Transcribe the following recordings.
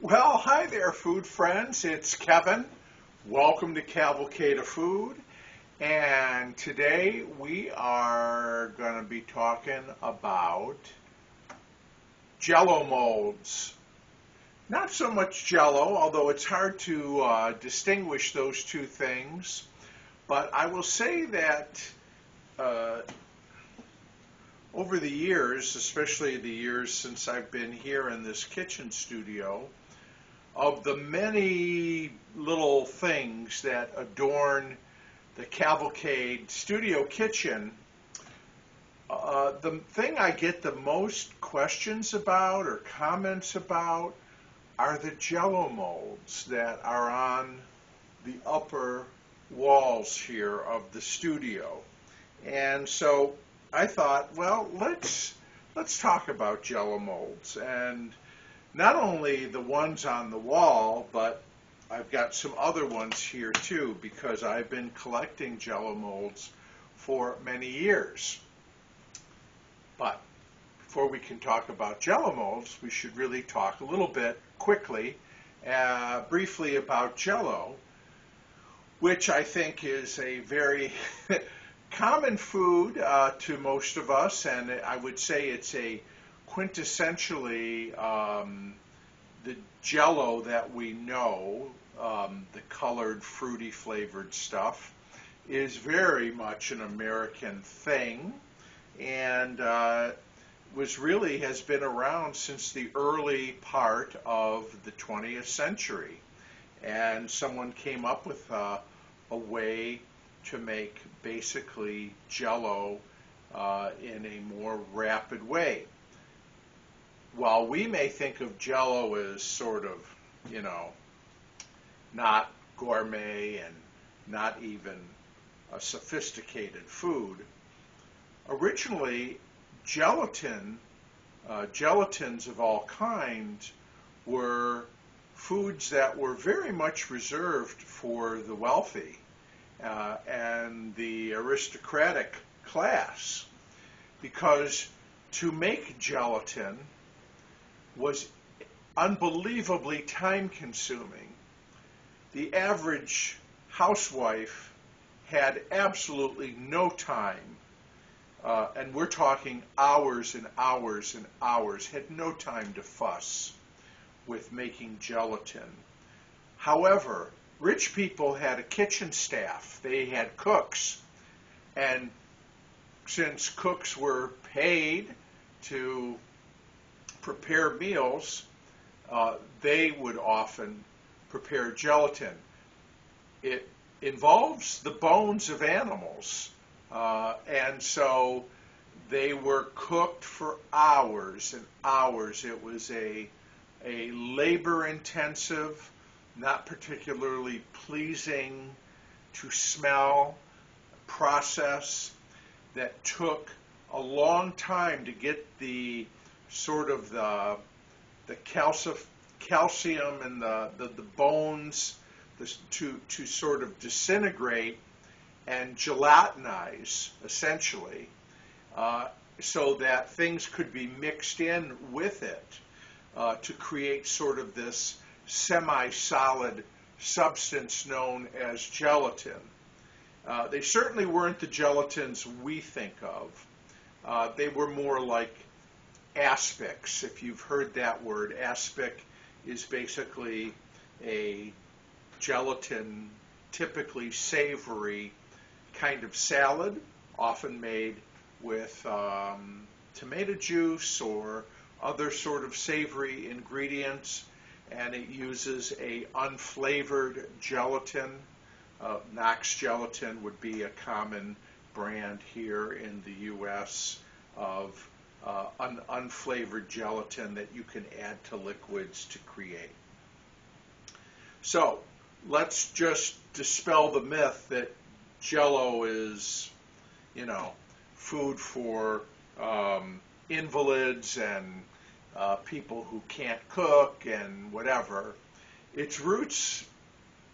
Well, hi there, food friends. It's Kevin. Welcome to Cavalcade Food. And today we are going to be talking about Jello molds. Not so much Jello, although it's hard to distinguish those two things. But I will say that over the years, especially the years since I've been here in this kitchen studio, of the many little things that adorn the Cavalcade Studio kitchen, the thing I get the most questions about or comments about are the Jello molds that are on the upper walls here of the studio. And so I thought, well, let's talk about Jello molds, and not only the ones on the wall, but I've got some other ones here too, because I've been collecting Jello molds for many years. But before we can talk about Jello molds, we should really talk a little bit quickly, briefly about Jello, which I think is a very common food to most of us, and I would say it's a quintessentially the Jell-O that we know, the colored, fruity flavored stuff, is very much an American thing, and has been around since the early part of the 20th century. And someone came up with a way to make basically Jell-O in a more rapid way. While we may think of Jell-O as sort of, not gourmet and not even a sophisticated food, originally gelatins of all kinds were foods that were very much reserved for the wealthy and the aristocratic class, because to make gelatin was unbelievably time-consuming. The average housewife had absolutely no time, and we're talking hours and hours and hours, had no time to fuss with making gelatin. However, rich people had a kitchen staff. They had cooks, and since cooks were paid to prepare meals, they would often prepare gelatin. It involves the bones of animals, and so they were cooked for hours and hours. It was a labor-intensive, not particularly pleasing to smell process that took a long time to get the sort of the calcium and the bones to sort of disintegrate and gelatinize, essentially, so that things could be mixed in with it to create sort of this semi-solid substance known as gelatin. They certainly weren't the gelatins we think of. They were more like aspics. If you've heard that word, aspic is basically a gelatin, typically savory kind of salad, often made with tomato juice or other sort of savory ingredients, and it uses a unflavored gelatin. Knox Gelatin would be a common brand here in the U.S. of unflavored gelatin that you can add to liquids to create. So let's just dispel the myth that Jell-O is, food for invalids and people who can't cook and whatever. Its roots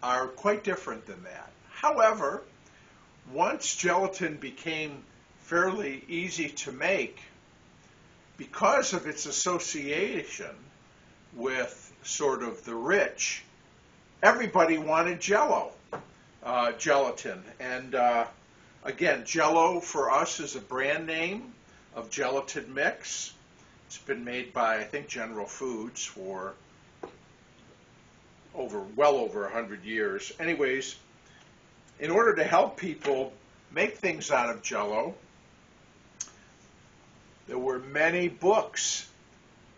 are quite different than that. However, once gelatin became fairly easy to make, because of its association with sort of the rich, everybody wanted Jell-O, gelatin. And again, Jell-O for us is a brand name of gelatin mix. It's been made by, I think, General Foods for well over 100 years. Anyways, in order to help people make things out of Jell-O, there were many books,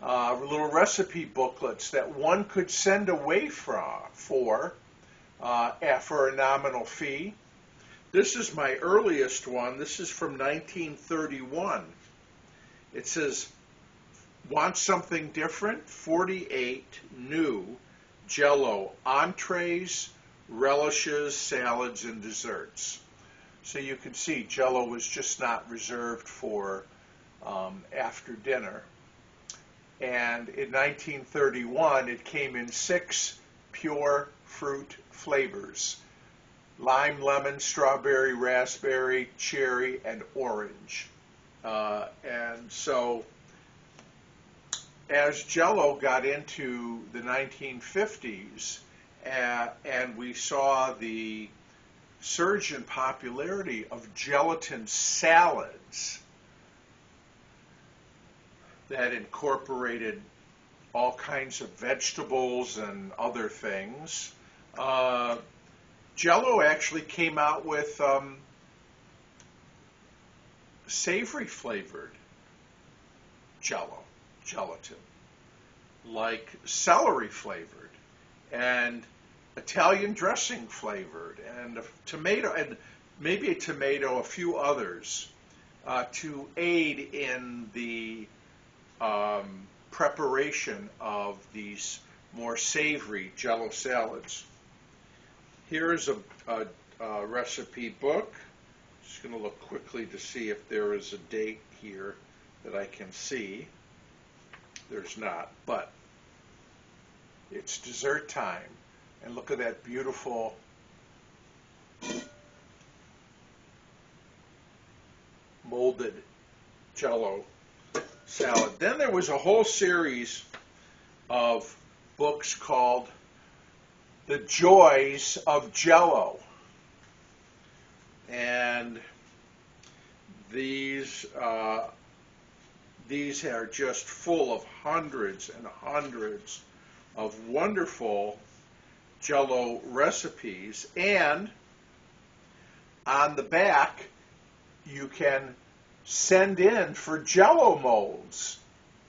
little recipe booklets that one could send away for a nominal fee. This is my earliest one. This is from 1931. It says, "Want something different? 48 new Jell-O entrees, relishes, salads, and desserts." So you can see Jell-O was just not reserved for after dinner. And in 1931, it came in 6 pure fruit flavors: lime, lemon, strawberry, raspberry, cherry, and orange. And so as Jell-O got into the 1950s, and we saw the surge in popularity of gelatin salads that incorporated all kinds of vegetables and other things, Jell-O actually came out with savory flavored gelatin, like celery flavored and Italian dressing flavored and a tomato, and maybe a tomato, a few others, to aid in the preparation of these more savory Jell-O salads. Here is a recipe book. Just going to look quickly to see if there is a date here that I can see. There's not, but it's dessert time. And look at that beautiful molded Jell-O salad. Then there was a whole series of books called The Joys of Jell-O. And these are just full of hundreds and hundreds of wonderful Jell-O recipes. And on the back, you can send in for Jello Molds.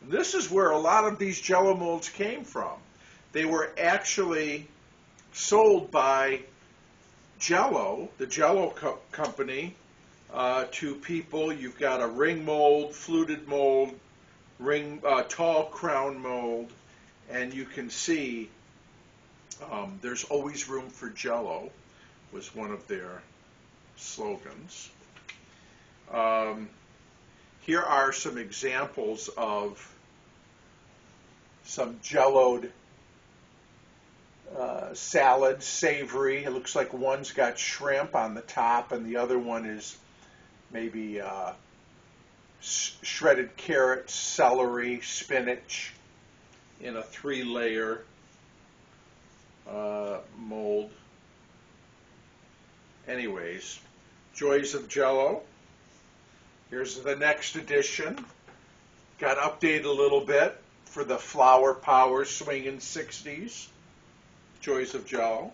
This is where a lot of these Jello Molds came from. They were actually sold by Jell-O, the Jell-O company, to people. You've got a ring mold, fluted mold, tall crown mold, and you can see there's always room for Jell-O was one of their slogans. Here are some examples of some Jell-O'd salads, savory. It looks like one's got shrimp on the top and the other one is maybe shredded carrots, celery, spinach in a 3-layer mold. Anyways, Joys of Jell-O. Here's the next edition. Got updated a little bit for the flower power swinging 60s. Joys of Jell-O.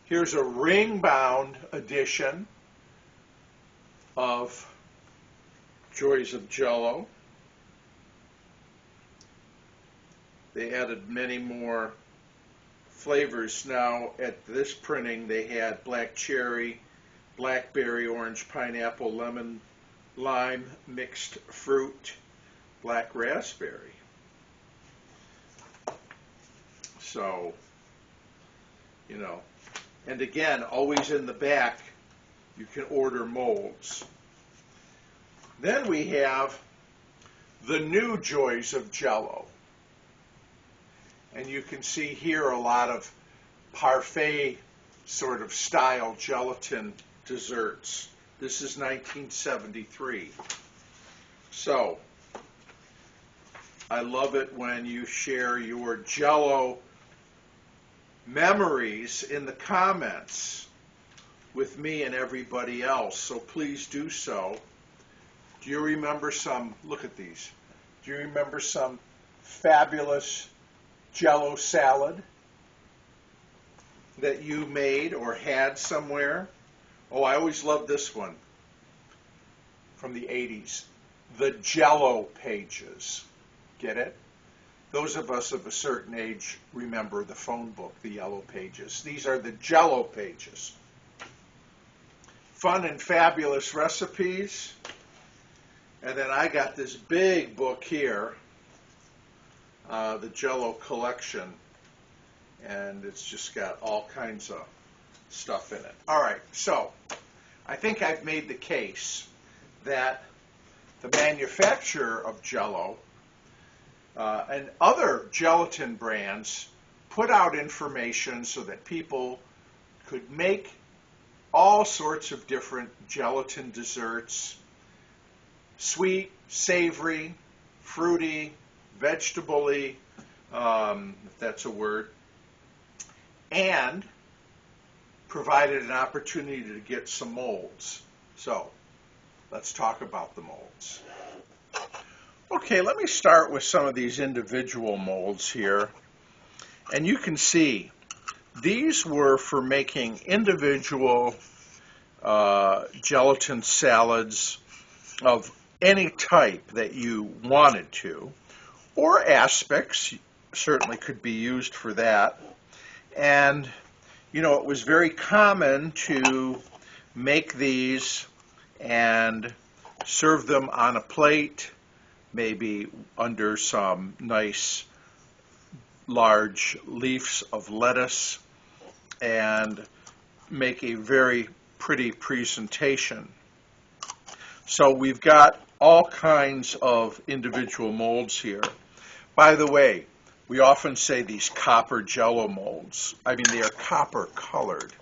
Here's a ring-bound edition of Joys of Jell-O. They added many more flavors. Now at this printing they had black cherry, blackberry, orange, pineapple, lemon, lime, mixed fruit, black raspberry. So, you know, and again, always in the back, you can order molds. Then we have the new Joys of Jell-O. And you can see here a lot of parfait sort of style gelatin desserts. This is 1973. So, I love it when you share your Jell-O memories in the comments with me and everybody else, so please do so. Do you remember some, look at these, do you remember some fabulous Jell-O salad that you made or had somewhere? Oh, I always loved this one from the 80s, the Jell-O pages. Get it? Those of us of a certain age remember the phone book, the yellow pages. These are the Jell-O pages. Fun and fabulous recipes. And then I got this big book here, the Jell-O collection, and it's just got all kinds of stuff in it. All right, so I think I've made the case that the manufacturer of Jell-O and other gelatin brands put out information so that people could make all sorts of different gelatin desserts, sweet, savory, fruity, vegetable-y, if that's a word, and provided an opportunity to get some molds. So let's talk about the molds. Okay, let me start with some of these individual molds here. And you can see these were for making individual gelatin salads of any type that you wanted to, or aspics certainly could be used for that. And you know, it was very common to make these and serve them on a plate, maybe under some nice large leaves of lettuce, and make a very pretty presentation. So we've got all kinds of individual molds here. By the way, we often say these copper Jell-O molds. I mean, they are copper colored.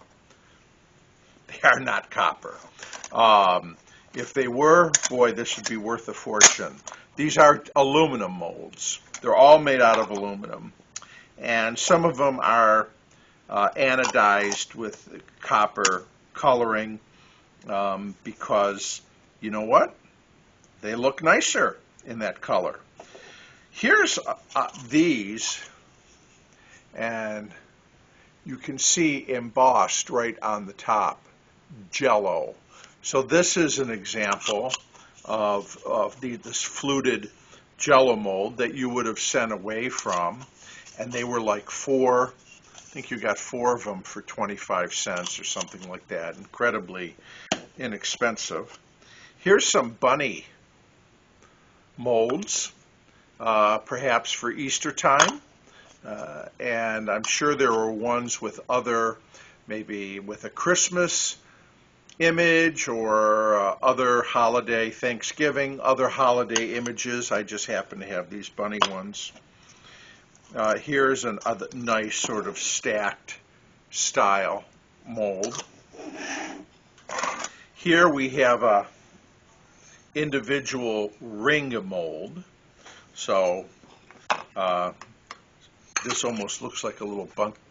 They are not copper. If they were, boy, this would be worth a fortune. These are aluminum molds. They're all made out of aluminum. And some of them are anodized with copper coloring because, you know what? They look nicer in that color. Here's these, and you can see embossed right on the top, Jell-O. So this is an example of this fluted Jell-O mold that you would have sent away from, and they were like I think you got 4 of them for 25 cents or something like that, incredibly inexpensive. Here's some bunny molds, perhaps for Easter time, and I'm sure there were ones with other, maybe with a Christmas image or other holiday, Thanksgiving, other holiday images. I just happen to have these bunny ones. Here's another nice sort of stacked style mold. Here we have a individual ring mold. So this almost looks like a little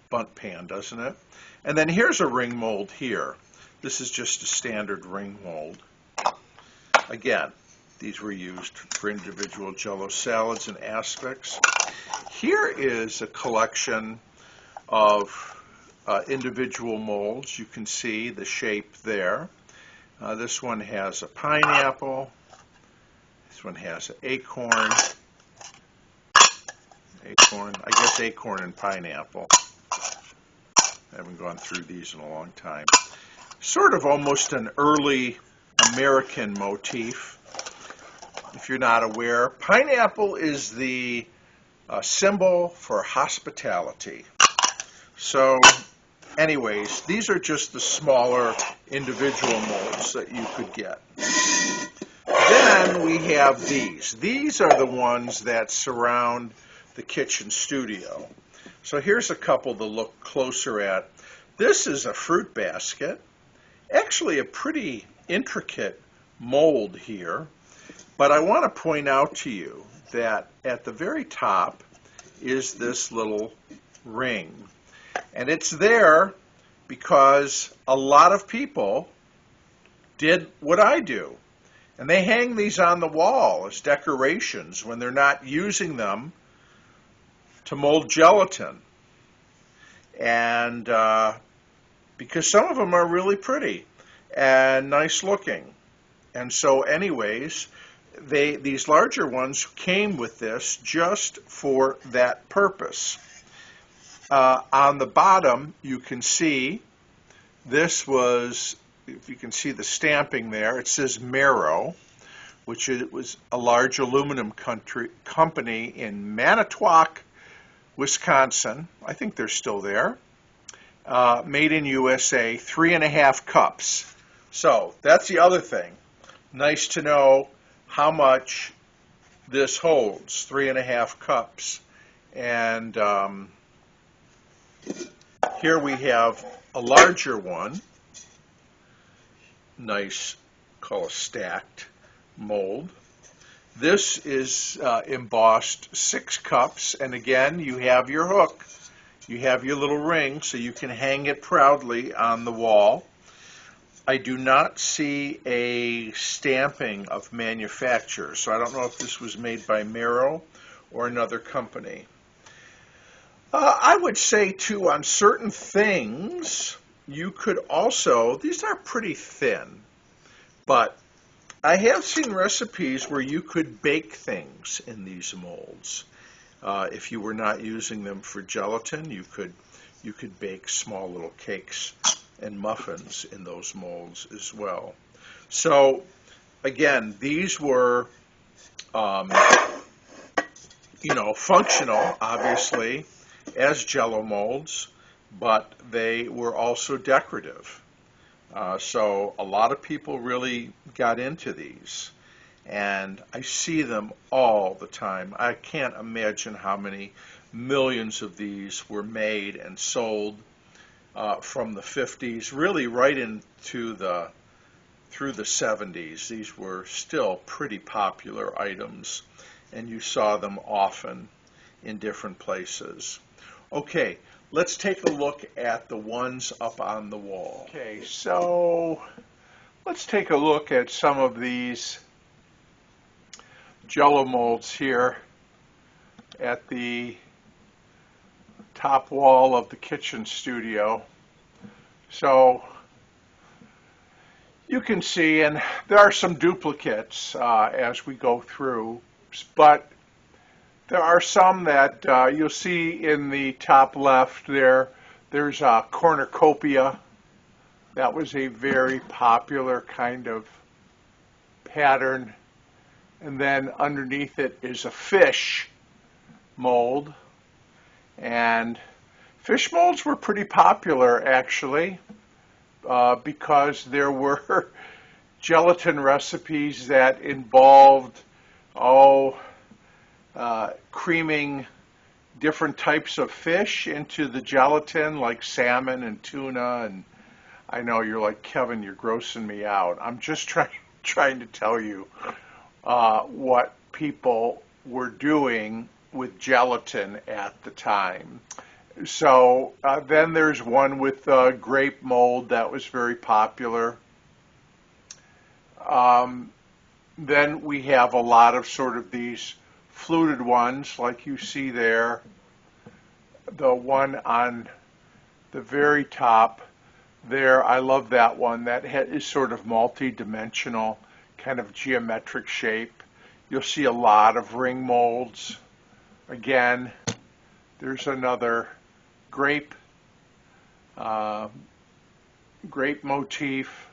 bunt pan, doesn't it? And then here's a ring mold here. This is just a standard ring mold. Again, these were used for individual Jell-O salads and aspics. Here is a collection of individual molds. You can see the shape there. This one has a pineapple. This one has an acorn. I guess acorn and pineapple. I haven't gone through these in a long time. Sort of almost an early American motif. If you're not aware, pineapple is the symbol for hospitality. So anyways, these are just the smaller individual molds that you could get. Then we have these. These are the ones that surround the kitchen studio. So here's a couple to look closer at. This is a fruit basket. Actually a pretty intricate mold here, but I want to point out to you that at the very top is this little ring. And it's there because a lot of people did what I do. And they hang these on the wall as decorations when they're not using them to mold gelatin. And because some of them are really pretty and nice looking. And so anyways, these larger ones came with this just for that purpose. On the bottom, you can see this was, if you can see the stamping there, it says Mero, which was a large aluminum company in Manitowoc, Wisconsin. I think they're still there. Made in USA, 3.5 cups. So that's the other thing. Nice to know how much this holds, 3.5 cups. And here we have a larger one. Nice, call a stacked mold. This is embossed 6 cups, and again, you have your hook. You have your little ring, so you can hang it proudly on the wall. I do not see a stamping of manufacturer, so I don't know if this was made by Mero or another company. I would say, too, on certain things, you could also, these are pretty thin, but I have seen recipes where you could bake things in these molds. If you were not using them for gelatin, you could bake small little cakes and muffins in those molds as well. So again, these were functional, obviously, as Jello molds, but they were also decorative. So a lot of people really got into these, and I see them all the time. I can't imagine how many millions of these were made and sold from the 50s, really right into through the 70s. These were still pretty popular items, and you saw them often in different places. Okay, let's take a look at the ones up on the wall. Okay, so let's take a look at some of these Jello molds here at the top wall of the kitchen studio. So you can see, and there are some duplicates as we go through, but there are some that you'll see in the top left there. There's a cornucopia. That was a very popular kind of pattern. And then underneath it is a fish mold. And fish molds were pretty popular, actually, because there were gelatin recipes that involved, creaming different types of fish into the gelatin, like salmon and tuna. And I know you're like, Kevin, you're grossing me out. I'm just trying to tell you what people were doing with gelatin at the time. So then there's one with grape mold that was very popular. Then we have a lot of sort of these fluted ones like you see there. The one on the very top there, I love that one. That is sort of multi-dimensional, kind of geometric shape. You'll see a lot of ring molds. Again, there's another grape motif.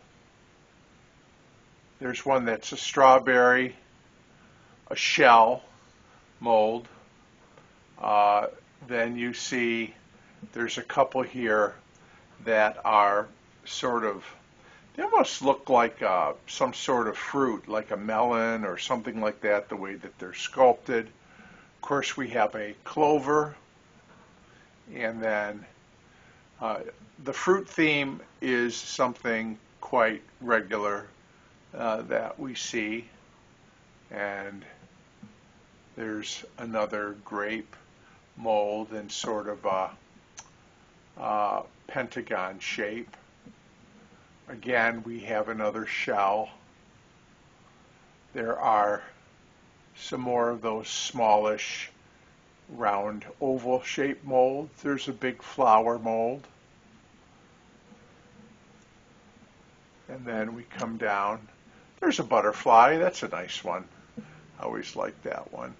There's one that's a strawberry, a shell mold. Then you see there's a couple here that are sort of, they almost look like some sort of fruit, like a melon or something like that, the way that they're sculpted. Of course, we have a clover, and then the fruit theme is something quite regular that we see. And There's another grape mold in sort of a pentagon shape. Again, we have another shell. There are some more of those smallish, round, oval-shaped molds. There's a big flower mold. And then we come down. There's a butterfly. That's a nice one. I always like that one.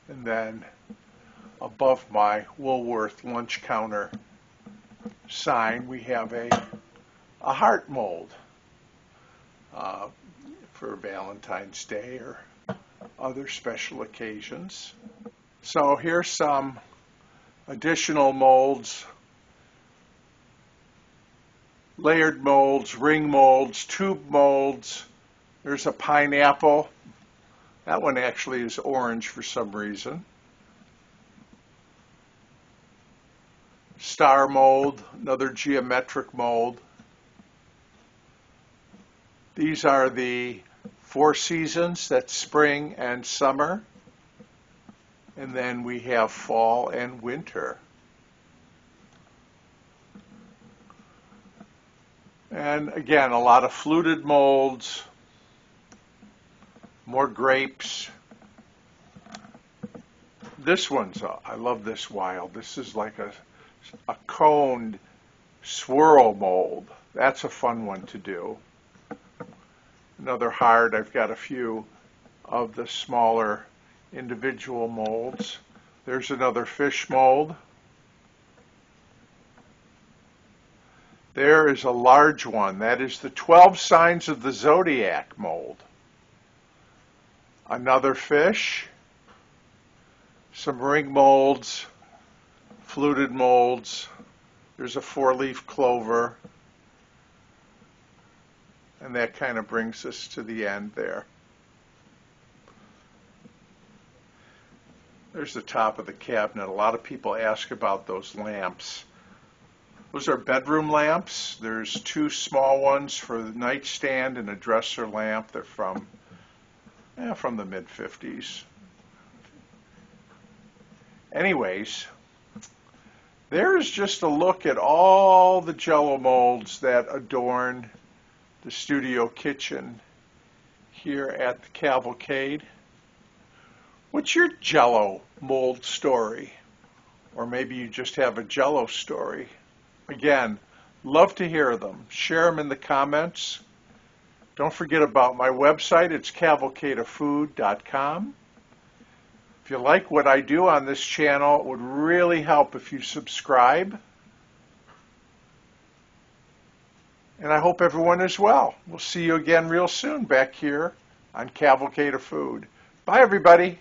And then above my Woolworth lunch counter sign, we have a heart mold for Valentine's Day or other special occasions. So here's some additional molds: layered molds, ring molds, tube molds. There's a pineapple. That one actually is orange for some reason. Star mold, another geometric mold. These are the 4 seasons, that's spring and summer. And then we have fall and winter. And again, a lot of fluted molds, more grapes. This one's, I love this wild. This is like a coned swirl mold. That's a fun one to do. Another heart. I've got a few of the smaller individual molds. There's another fish mold. There is a large one. That is the 12 signs of the zodiac mold. Another fish. Some ring molds, fluted molds. There's a 4-leaf clover. And that kind of brings us to the end there. There's the top of the cabinet. A lot of people ask about those lamps. Those are bedroom lamps. There's 2 small ones for the nightstand and a dresser lamp. They're from the mid-50s. Anyways, there's just a look at all the Jello molds that adorn the studio kitchen here at the Cavalcade. What's your Jello mold story? Or maybe you just have a Jello story. Again, love to hear them. Share them in the comments. Don't forget about my website. It's cavalcadeoffood.com. If you like what I do on this channel, it would really help if you subscribe. And I hope everyone is well. We'll see you again real soon back here on Cavalcade of Food. Bye, everybody.